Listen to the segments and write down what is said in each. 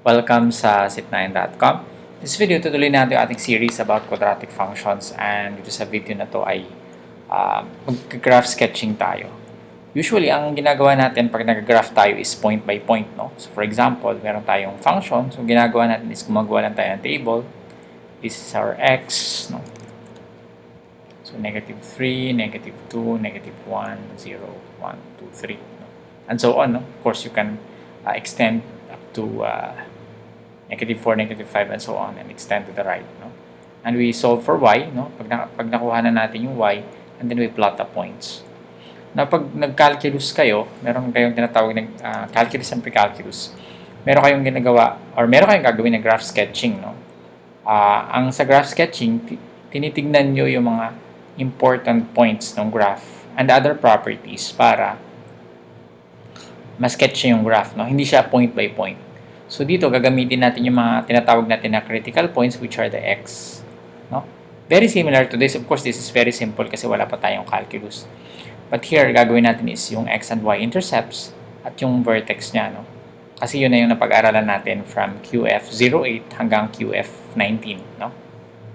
Welcome sa sit9.com. This video, tutuloy natin yung ating series about quadratic functions, and dito sa video na to ay mag-graph sketching tayo. Usually, ang ginagawa natin pag nag-graph tayo is point by point, no? So, for example, meron tayong function. So, ginagawa natin is gumagawa lang tayo ng table. This is our x, no? So, negative 3, negative 2, negative 1, 0, 1, 2, 3, no? And so on, no? Of course, you can extend up to negative 4, negative 5, and so on, and extend to the right, no? And we solve for y, no? Pag nakuha na natin yung y, and then we plot the points. Now, pag nag-calculus kayo, meron kayong tinatawag na calculus and pre-calculus, meron kayong ginagawa, or meron kayong gagawin na graph sketching, no? Ang sa graph sketching, tinitignan nyo yung mga important points ng graph and other properties para ma-sketch yung graph, no? Hindi siya point by point. So dito, gagamitin natin yung mga tinatawag natin na critical points, which are the x. No? Very similar to this. Of course, this is very simple kasi wala pa tayong calculus. But here, gagawin natin is yung x and y-intercepts at yung vertex niya. No? Kasi yun na yung napag-aralan natin from QF08 hanggang QF19. No?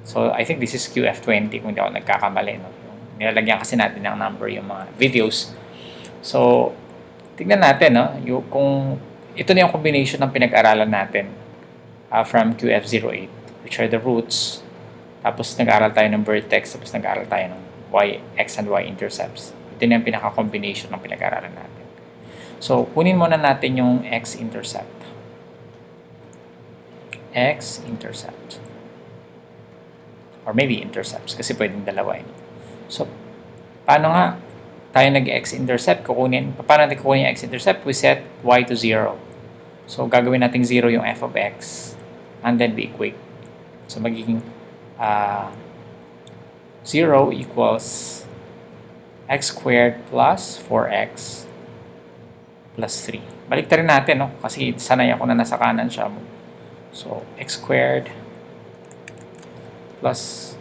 So I think this is QF20 kung hindi ako nagkakamali. No? Nilalagyan kasi natin ng number yung mga videos. So, tignan natin, no? Kung ito na yung combination ng pinag-aralan natin from QF08, which are the roots. Tapos nag-aaral tayo ng vertex, tapos nag-aaral tayo ng x and y-intercepts. Ito na yung pinaka-combination ng pinag-aralan natin. So, kunin muna natin yung x-intercept. X-intercept. Or maybe intercepts, kasi pwedeng dalawa yun. So, paano nga tayo nag-x-intercept? Paano natin kukunin yung x-intercept? We set y to 0. So, gagawin natin 0 yung f of x. And then we equate. So, magiging 0 equals x squared plus 4x plus 3. Baliktarin natin, no? Kasi sanay ako na nasa kanan siya. So, x squared plus,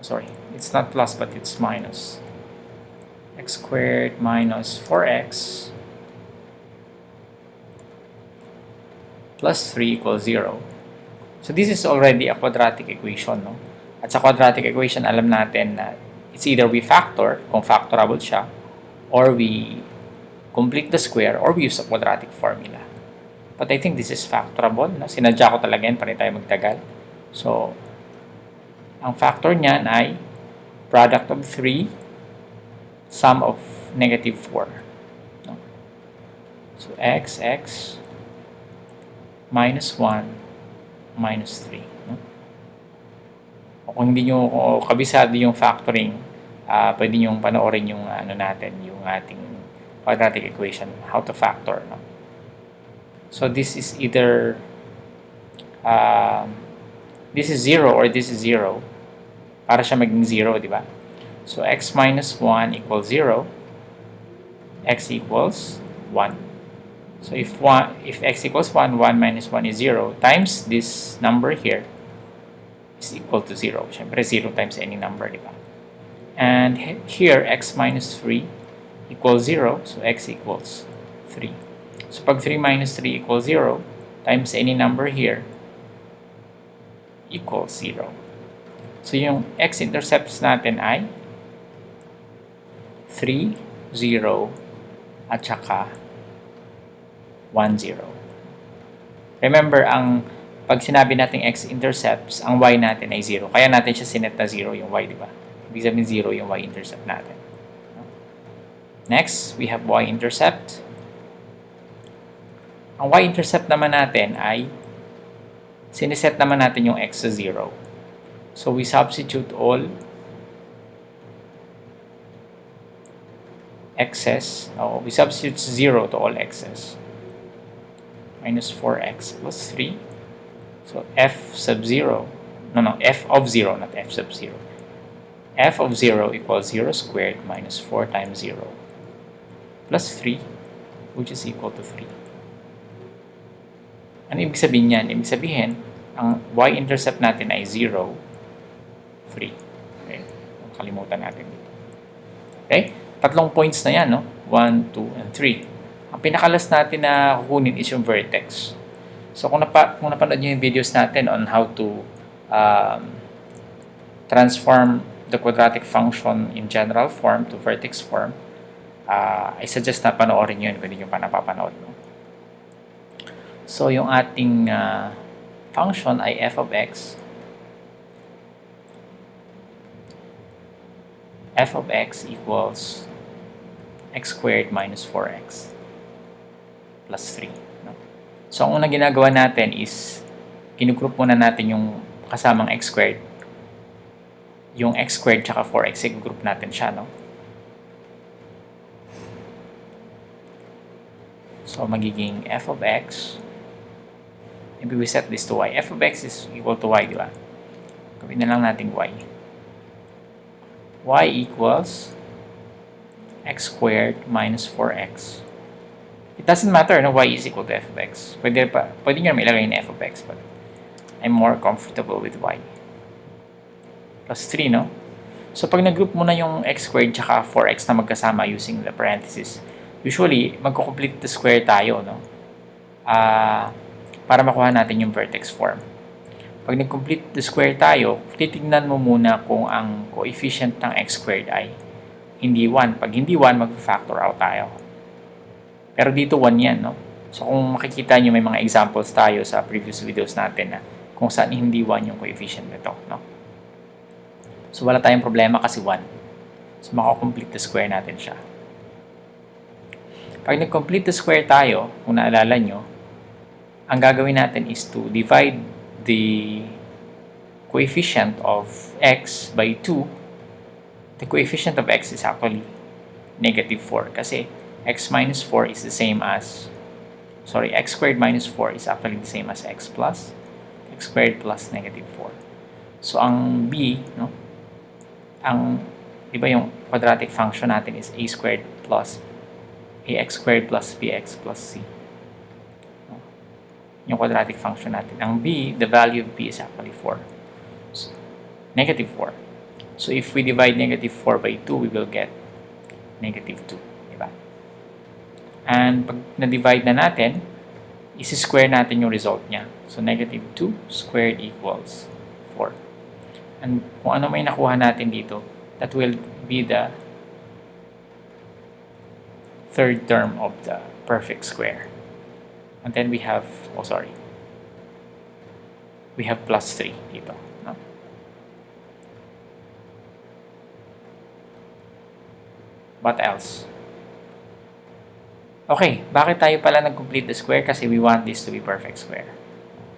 sorry, it's not plus but it's minus. X squared minus 4x plus 3 equals 0. So this is already a quadratic equation, no? At sa quadratic equation, alam natin na it's either we factor, kung factorable siya, or we complete the square, or we use a quadratic formula. But I think this is factorable, no? Sinadya ko talaga yan para tayo magtagal. So, ang factor niyan ay product of 3 sum of negative 4. No? So, x minus 1 minus 3. No? O kung hindi nyo kabisado yung factoring, pwede nyo panoorin yung yung ating quadratic equation, how to factor. No? So, this is either this is 0 or this is 0 para siya maging 0, di ba? So, x minus 1 equals 0, x equals 1. So, if x equals 1, 1 minus 1 is 0, times this number here is equal to 0. Siyempre, 0 times any number, di ba? And here, x minus 3 equals 0, so x equals 3. So, pag 3 minus 3 equals 0, times any number here equals 0. So, yung x-intercepts natin ay 3, 0, at saka 1, 0. Remember, pag sinabi natin x-intercepts, ang y natin ay 0. Kaya natin siya sinet na 0 yung y, di ba? Ibig sabihin 0 yung y-intercept natin. Next, we have y-intercept. Ang y-intercept naman natin ay siniset naman natin yung x sa 0. So, we substitute all x's. We substitute 0 to all x's. Minus 4x plus 3. So, f sub 0. F of 0, not f sub 0. F of 0 equals 0 squared minus 4 times 0 plus 3, which is equal to 3. Ano ibig sabihin yan? Ibig sabihin, ang y-intercept natin ay 0, 3. Okay? Kalimutan natin dito. Okay? Tatlong points na yan, no? 1, 2, and 3. Ang pinakalas natin na kukunin is yung vertex. So kung napanood nyo yung videos natin on how to transform the quadratic function in general form to vertex form, I suggest na panoorin yun kung hindi nyo pa napapanood. No? So yung ating function ay f of x. F of x equals x squared minus 4x plus 3. No? So ang unang ginagawa natin is ginugroup muna natin yung kasamang x squared. Yung x squared tsaka 4x, i-group natin siya, no? So, magiging f of x. Maybe we set this to y. F of x is equal to y, di ba? Gawin na lang natin y. Y equals x squared minus 4x. It doesn't matter, no? Y is equal to f of x. Pwede nyo naman ilagay na f of x, but I'm more comfortable with y. Plus 3, no? So, pag nag-group mo na yung x squared tsaka 4x na magkasama using the parentheses, usually, magko-complete the square tayo, no? Para makuha natin yung vertex form. Pag nag-complete the square tayo, titignan mo muna kung ang coefficient ng x squared ay hindi 1. Pag hindi 1, mag-factor out tayo. Pero dito 1 yan, no? So, kung makikita nyo, may mga examples tayo sa previous videos natin na kung saan hindi 1 yung coefficient nito, no? So, wala tayong problema kasi 1. So, makakomplete the square natin siya. Pag nag-complete the square tayo, kung naalala nyo, ang gagawin natin is to divide the coefficient of x by 2. The coefficient of x is actually negative 4 kasi x minus 4 is the same as, x squared minus 4 is actually the same as x squared plus negative 4. So, ang b, no? Di ba yung quadratic function natin is a squared plus ax squared plus bx plus c. Yung quadratic function natin. Ang b, the value of b is actually 4. So, negative 4. So, if we divide negative 4 by 2, we will get negative 2. Diba? And pag na-divide na natin, isi-square natin yung result niya. So, negative 2 squared equals 4. And kung ano may nakuha natin dito, that will be the third term of the perfect square. And then we have, we have plus 3 dito. No? What else? Okay, bakit tayo pala nag-complete the square? Kasi we want this to be perfect square.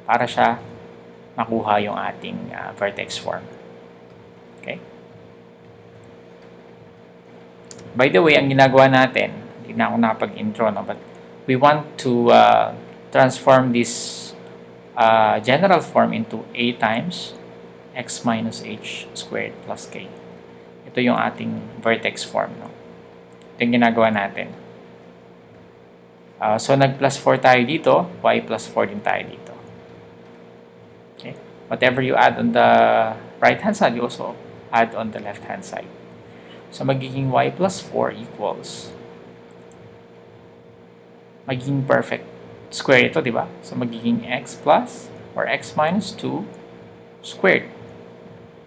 Para siya makuha yung ating vertex form. Okay? By the way, ang ginagawa natin, hindi na ako nakapag-intro, no? But we want to transform this general form into a times x minus h squared plus k. Ito yung ating vertex form. No? Ito yung ginagawa natin. So, nag-plus 4 tayo dito, y plus 4 din tayo dito. Okay? Whatever you add on the right-hand side, you also add on the left-hand side. So, magiging y plus 4 equals, magiging perfect square ito, di ba? So, magiging x plus or x minus 2 squared.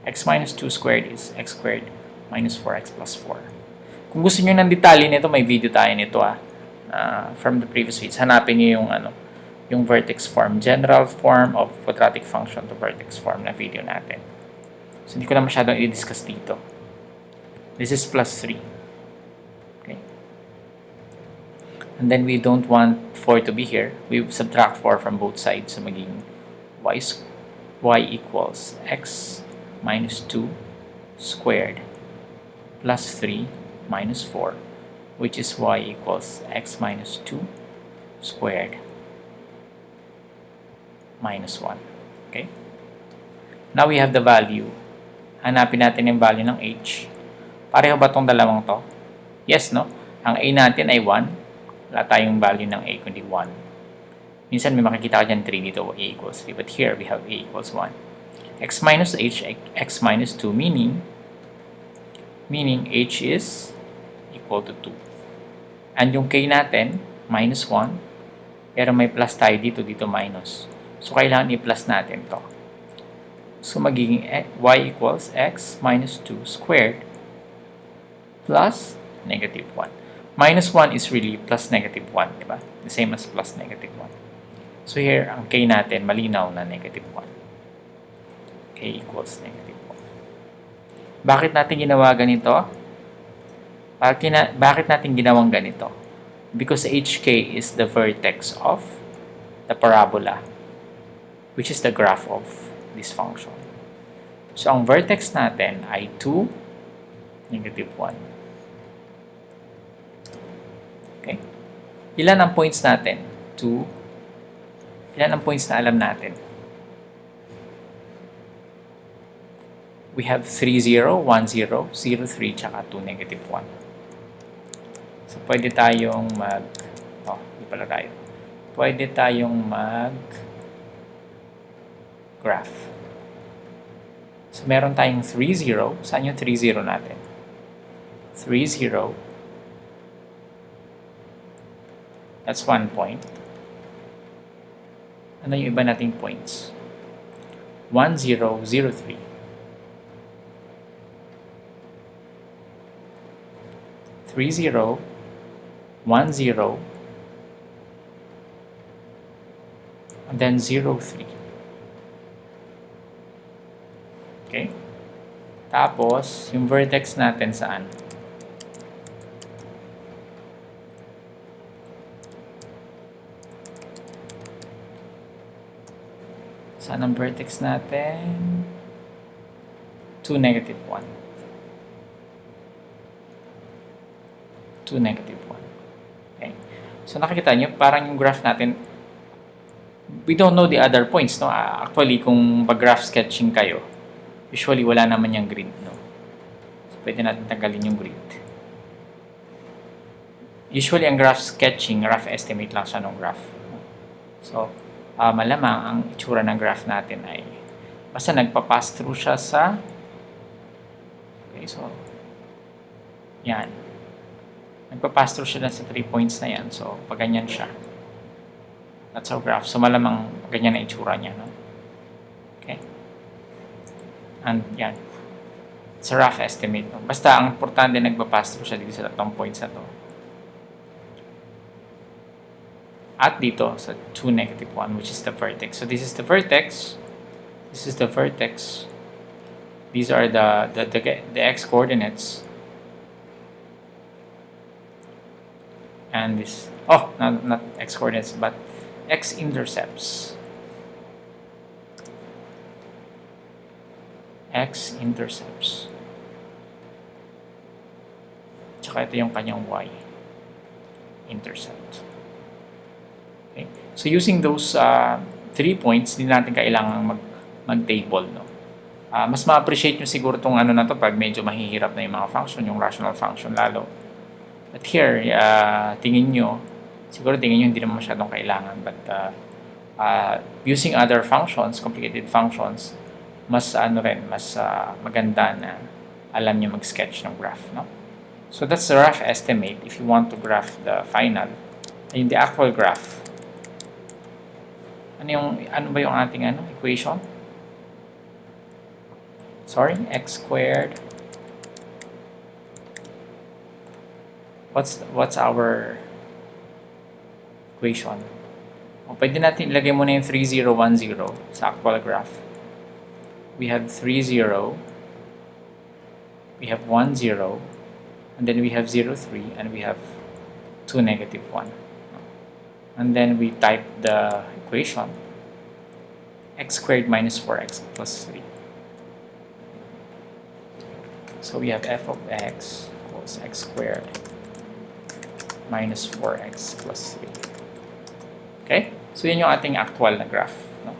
X minus 2 squared is x squared minus 4x plus 4. Kung gusto nyo ng detalye nito, may video tayo nito from the previous videos. Hanapin nyo yung vertex form, general form of quadratic function to vertex form na video natin. So, hindi ko na masyadong i-discuss dito. This is plus 3. Okay. And then we don't want 4 to be here. We subtract 4 from both sides. So, magiging y equals x minus 2 squared plus 3 minus 4, which is y equals x minus 2 squared minus 1. Okay? Now we have the value. Hanapin natin yung value ng h. Pareho ba itong dalawang to? Yes, no? Ang a natin ay 1. Wala tayong value ng a kundi 1. Minsan may makikita ka dyan 3 dito, a equals 3. But here we have a equals 1. X minus h, x minus 2, meaning h is equal to 2. And yung k natin, minus 1, Pero may plus tayo dito, dito minus. So, kailangan i-plus natin to. So, magiging y equals x minus 2 squared plus negative 1. Minus 1 is really plus negative 1, di ba? The same as plus negative 1. So, here, ang k natin, malinaw na negative 1. K equals negative 1. Bakit natin ginawa ganito? Bakit natin ginawang ganito? Because hk is the vertex of the parabola, which is the graph of this function. So, ang vertex natin ay 2, negative 1. Okay? Ilan ang points natin? 2. Ilan ang points na alam natin? We have 3, 0, 1, 0, 0, 3, tsaka 2, negative 1. So, pwede tayong hindi pala tayo. Pwede tayong graph. So, meron tayong 3, 0. Saan yung 3, 0 natin? 3, 0. That's 1 point. Ano yung iba nating points? 1, 0, 0, 3. 3, 0, 1, 0, and then 0, 3. Okay? Tapos, yung vertex natin saan? Saan ang vertex natin? 2, negative 1. 2, negative 1. Okay? So, nakikita nyo, parang yung graph natin, we don't know the other points, no? Actually, kung pag-graph sketching kayo, usually, wala naman yung grid, no? So, pwede natin tanggalin yung grid. Usually, ang graph sketching, rough estimate lang siya ng graph. So, malamang ang itsura ng graph natin ay basta nagpa-pass through siya sa so yan, nagpa-pass through siya sa 3 points na yan. So pag ganyan siya, that's our graph. So malamang ganyan na itsura niya, no? Okay, and yan, it's a rough estimate, no? Basta ang importante nagpa-pass through siya dito sa 3 points na to at dito sa 2, negative 1, which is the vertex. So this is the vertex. This is the vertex. These are the x coordinates. And this, not x coordinates, but x-intercepts. X-intercepts. Tsaka ito yung kanyang y-intercept. Okay. So using those 3 points, hindi natin kailangan mag-table, no? Mas ma-appreciate nyo siguro itong ano na to pag medyo mahihirap na yung mga function, yung rational function lalo. But here, tingin nyo hindi naman masyadong kailangan. But using other functions, complicated functions, mas maganda na alam nyo mag-sketch ng graph, no? So that's the rough estimate if you want to graph the final. Ayun, the actual graph. Ano ba yung ating equation? Sorry, x squared. What's our equation? Pwede natin ilagay muna yung 3, 0, 1, 0 sa actual graph. We have 3, 0. We have 1, 0. And then we have 0, 3. And we have 2, negative 1. And then we type the equation, x squared minus 4x plus 3. So we have f of x equals x squared minus 4x plus 3. Okay? So yun yung ating actual na graph, no?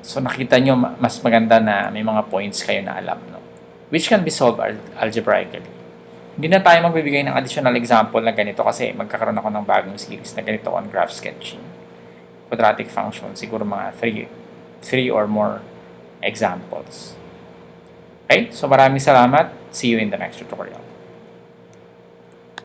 So nakita nyo, mas maganda na may mga points kayo na alam, no? Which can be solved algebraically. Hindi na tayo magbibigay ng additional example na ganito kasi magkakaroon ako ng bagong series na ganito on graph sketching. Quadratic function, siguro mga 3 or more examples. Okay? So maraming salamat. See you in the next tutorial.